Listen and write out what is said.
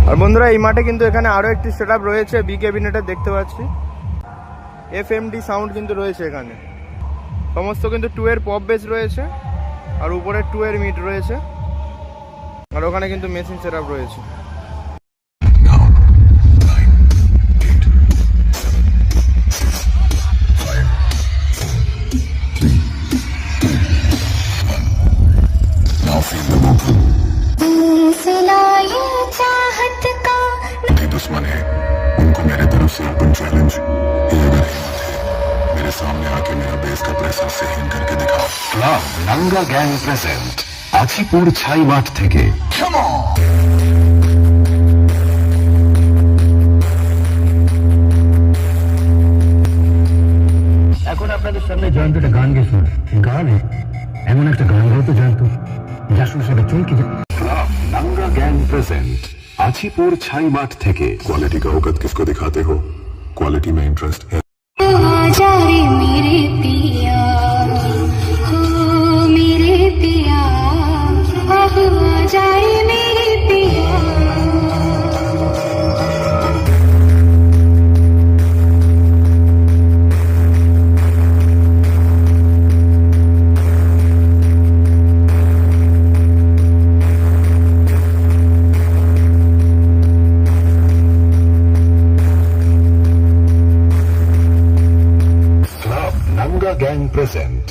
আর বন্ধুরা এই মাঠে কিন্তু এখানে আরো একটি সেটআপ রয়েছে, বি ক্যাবিনেটের দেখতে পাচ্ছি। এফএমডি সাউন্ড কিন্তু রয়েছে এখানে, সমস্ত কিন্তু 2 এর পপ বেস রয়েছে, আর উপরে 2 এর মিড রয়েছে, আর ওখানে কিন্তু মেশিন সেটআপ রয়েছে। दुश्मन है उनको मेरे तरफ से ओपन चैलेंज, मेरे सामने आके मेरा बेस का प्रेशर से हिंद करके दिखाओ। Club Nanga gang present Achhipur ছাই মাঠ থেকে। এখন আপনাদের সামনে জয়ন্ত একটা গান গেয়ে শোনায়। গানে এমন একটা গান গাইতে জয়ন্ত যা শুনে সবাই চমকে যায়। ক্লাব নাঙ্গা গ্যাং প্রেজেন্ট आछीपुर छाई माठ থেকে। क्वालिटी का औकत किसको दिखाते हो, क्वालिटी में इंटरेस्ट है। आजा रे मेरे पिया, हो मेरे पिया, आजा रे मेरे पिया। Nanga gang present